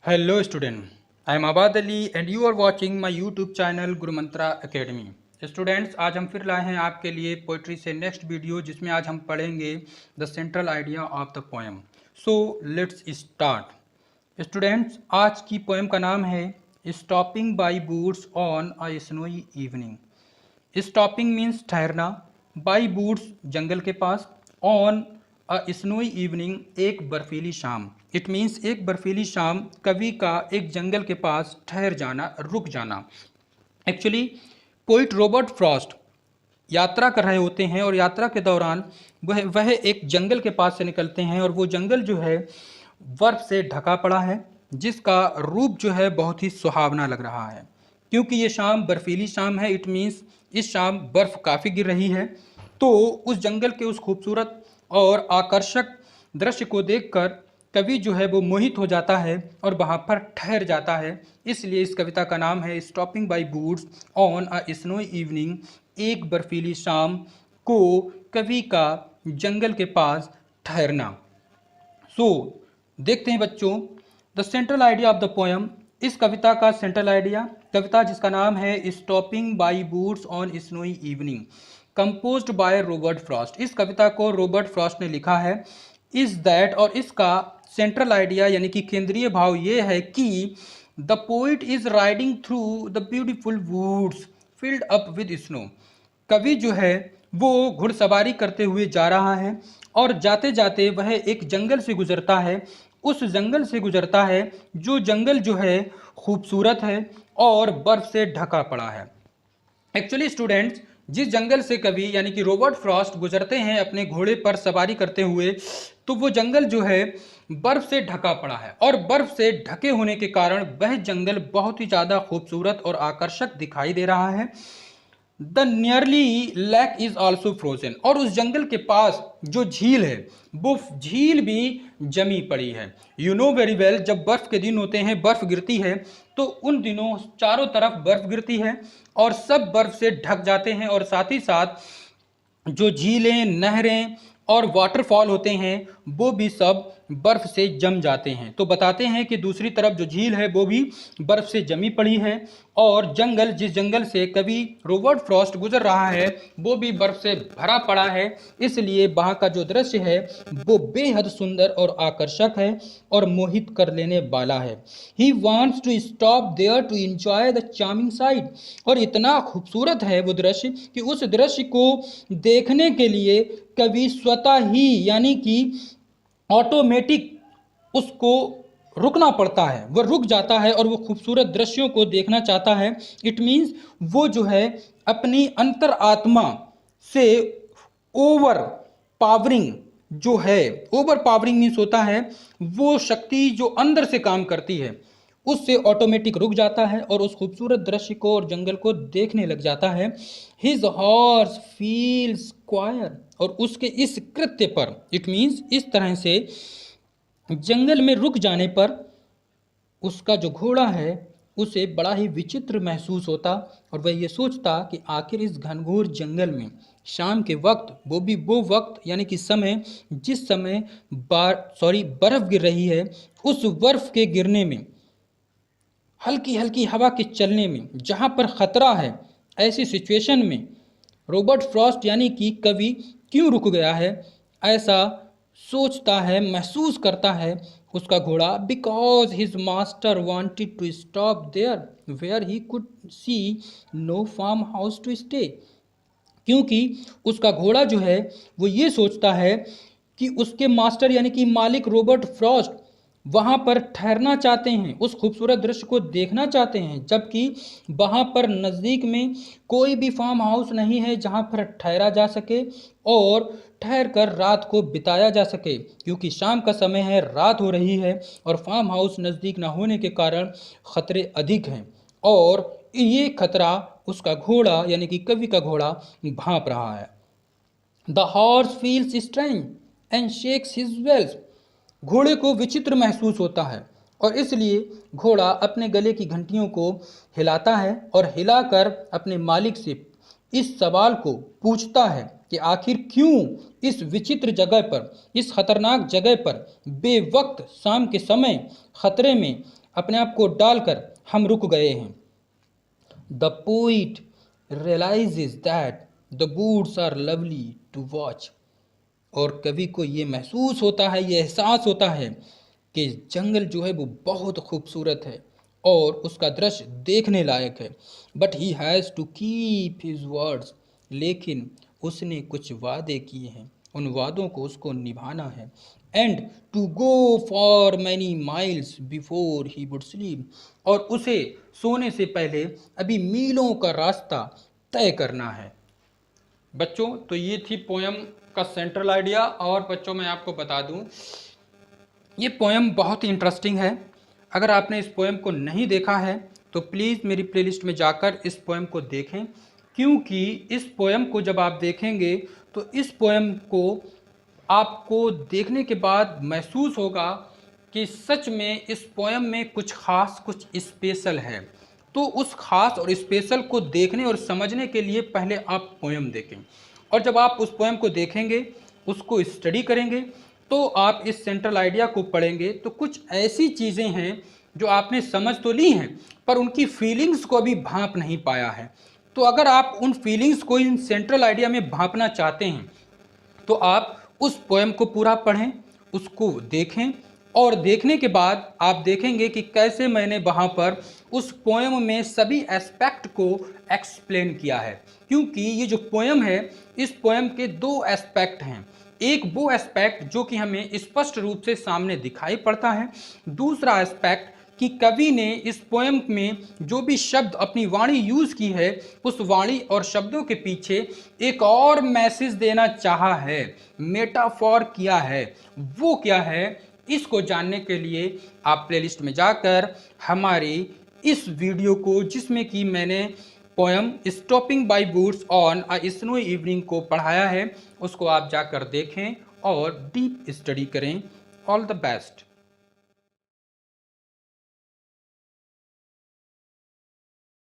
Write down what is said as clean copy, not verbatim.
Hello student, I am Abad Ali and you are watching my YouTube channel Guru Mantra academy. Students, आज हम फिर लाए हैं आपके लिए पोइट्री से नेक्स्ट वीडियो, जिसमें आज हम पढ़ेंगे the central idea of the poem. So let's start. Students, आज की पोएम का नाम है stopping by boots on a snowy evening. Stopping means ठहरना, बाई बूट्स जंगल के पास, ऑन अ स्नोई इवनिंग एक बर्फीली शाम। इट मीन्स एक बर्फीली शाम कवि का एक जंगल के पास ठहर जाना, रुक जाना। एक्चुअली पोइट रॉबर्ट फ्रॉस्ट यात्रा कर रहे होते हैं और यात्रा के दौरान वह एक जंगल के पास से निकलते हैं और वो जंगल जो है बर्फ से ढका पड़ा है, जिसका रूप जो है बहुत ही सुहावना लग रहा है। क्योंकि ये शाम बर्फीली शाम है, इट मीन्स इस शाम बर्फ काफ़ी गिर रही है। तो उस जंगल के उस खूबसूरत और आकर्षक दृश्य को देखकर कवि जो है वो मोहित हो जाता है और वहाँ पर ठहर जाता है। इसलिए इस कविता का नाम है stopping by boots on a snowy evening. एक बर्फीली शाम को कवि का जंगल के पास ठहरना। सो देखते हैं बच्चों the central idea of the poem. इस कविता का सेंट्रल आइडिया, कविता जिसका नाम है stopping by boots on snowy evening, composed by Robert Frost. इस कविता को रॉबर्ट फ्रॉस्ट ने लिखा है। इज दैट, और इसका सेंट्रल आइडिया यानी कि केंद्रीय भाव ये है कि the poet is riding through the beautiful woods filled up with snow. कवि जो है वो घुड़सवारी करते हुए जा रहा है और जाते जाते वह एक जंगल से गुजरता है। उस जंगल से गुजरता है जो जंगल जो है खूबसूरत है और बर्फ से ढका पड़ा है। एक्चुअली स्टूडेंट्स, जिस जंगल से कवि यानी कि रॉबर्ट फ्रॉस्ट गुजरते हैं अपने घोड़े पर सवारी करते हुए, तो वो जंगल जो है बर्फ से ढका पड़ा है और बर्फ से ढके होने के कारण वह जंगल बहुत ही ज़्यादा खूबसूरत और आकर्षक दिखाई दे रहा है। The nearly lake is also frozen, और उस जंगल के पास जो झील है वो झील भी जमी पड़ी है। यू नो वेरी वेल, जब बर्फ के दिन होते हैं, बर्फ गिरती है, तो उन दिनों चारों तरफ बर्फ गिरती है और सब बर्फ से ढक जाते हैं और साथ ही साथ जो झीलें, नहरें और वाटरफॉल होते हैं वो भी सब बर्फ से जम जाते हैं। तो बताते हैं कि दूसरी तरफ जो झील है वो भी बर्फ से जमी पड़ी है और जंगल, जिस जंगल से कवि रॉबर्ट फ्रॉस्ट गुजर रहा है, वो भी बर्फ से भरा पड़ा है। इसलिए वहाँ का जो दृश्य है वो बेहद सुंदर और आकर्षक है और मोहित कर लेने वाला है। He wants to stop there to enjoy the charming sight, और इतना खूबसूरत है वो दृश्य कि उस दृश्य को देखने के लिए कवि स्वतः ही यानी कि ऑटोमेटिक उसको रुकना पड़ता है। वह रुक जाता है और वो खूबसूरत दृश्यों को देखना चाहता है। इट मीन्स वो जो है अपनी अंतर आत्मा से ओवर पावरिंग जो है, ओवर पावरिंग मीन्स होता है वो शक्ति जो अंदर से काम करती है, उससे ऑटोमेटिक रुक जाता है और उस खूबसूरत दृश्य को और जंगल को देखने लग जाता है। हिज हॉर्स फील्स क्वायर, और उसके इस कृत्य पर, इट मीन्स इस तरह से जंगल में रुक जाने पर उसका जो घोड़ा है उसे बड़ा ही विचित्र महसूस होता और वह ये सोचता कि आखिर इस घनघोर जंगल में शाम के वक्त, वो भी वो वक्त यानी कि समय जिस समय बर्फ गिर रही है, उस बर्फ के गिरने में, हल्की हल्की हवा के चलने में जहाँ पर खतरा है, ऐसी सिचुएशन में रॉबर्ट फ्रॉस्ट यानी कि कवि क्यों रुक गया है, ऐसा सोचता है, महसूस करता है उसका घोड़ा। Because his master wanted to stop there where he could see no farm house to stay, क्योंकि उसका घोड़ा जो है वो ये सोचता है कि उसके मास्टर यानी कि मालिक रॉबर्ट फ्रॉस्ट वहाँ पर ठहरना चाहते हैं, उस खूबसूरत दृश्य को देखना चाहते हैं, जबकि वहाँ पर नज़दीक में कोई भी फार्म हाउस नहीं है जहाँ पर ठहरा जा सके और ठहर कर रात को बिताया जा सके, क्योंकि शाम का समय है, रात हो रही है और फार्म हाउस नज़दीक ना होने के कारण ख़तरे अधिक हैं और ये खतरा उसका घोड़ा यानी कि कवि का घोड़ा भांप रहा है। The horse feels strange and shakes his bells, घोड़े को विचित्र महसूस होता है और इसलिए घोड़ा अपने गले की घंटियों को हिलाता है और हिलाकर अपने मालिक से इस सवाल को पूछता है कि आखिर क्यों इस विचित्र जगह पर, इस खतरनाक जगह पर बेवक्त शाम के समय खतरे में अपने आप को डालकर हम रुक गए हैं। The poet realizes that the woods are lovely to watch. और कवि को ये महसूस होता है, ये एहसास होता है कि जंगल जो है वो बहुत खूबसूरत है और उसका दृश्य देखने लायक है। But he has to keep his words, लेकिन उसने कुछ वादे किए हैं, उन वादों को उसको निभाना है। And to go for many miles before he would sleep, और उसे सोने से पहले अभी मीलों का रास्ता तय करना है। बच्चों, तो ये थी पोयम का सेंट्रल आइडिया। और बच्चों मैं आपको बता दूं, ये पोयम बहुत ही इंटरेस्टिंग है। अगर आपने इस पोयम को नहीं देखा है तो प्लीज़ मेरी प्लेलिस्ट में जाकर इस पोयम को देखें, क्योंकि इस पोयम को जब आप देखेंगे तो इस पोयम को आपको देखने के बाद महसूस होगा कि सच में इस पोयम में कुछ ख़ास, कुछ स्पेशल है। तो उस ख़ास और स्पेशल को देखने और समझने के लिए पहले आप पोयम देखें, और जब आप उस पोयम को देखेंगे, उसको स्टडी करेंगे, तो आप इस सेंट्रल आइडिया को पढ़ेंगे तो कुछ ऐसी चीज़ें हैं जो आपने समझ तो ली हैं पर उनकी फीलिंग्स को अभी भांप नहीं पाया है। तो अगर आप उन फीलिंग्स को इन सेंट्रल आइडिया में भांपना चाहते हैं तो आप उस पोएम को पूरा पढ़ें, उसको देखें, और देखने के बाद आप देखेंगे कि कैसे मैंने वहाँ पर उस पोएम में सभी एस्पेक्ट को एक्सप्लेन किया है। क्योंकि ये जो पोएम है, इस पोएम के दो एस्पेक्ट हैं। एक वो एस्पेक्ट जो कि हमें स्पष्ट रूप से सामने दिखाई पड़ता है, दूसरा एस्पेक्ट कि कवि ने इस पोएम में जो भी शब्द अपनी वाणी यूज़ की है, उस वाणी और शब्दों के पीछे एक और मैसेज देना चाहा है, मेटाफॉर किया है। वो क्या है, इसको जानने के लिए आप प्लेलिस्ट में जाकर हमारी इस वीडियो को, जिसमें कि मैंने poem stopping by boots on a snow evening को पढ़ाया है, उसको आप जाकर देखें और डीप स्टडी करें। All the best.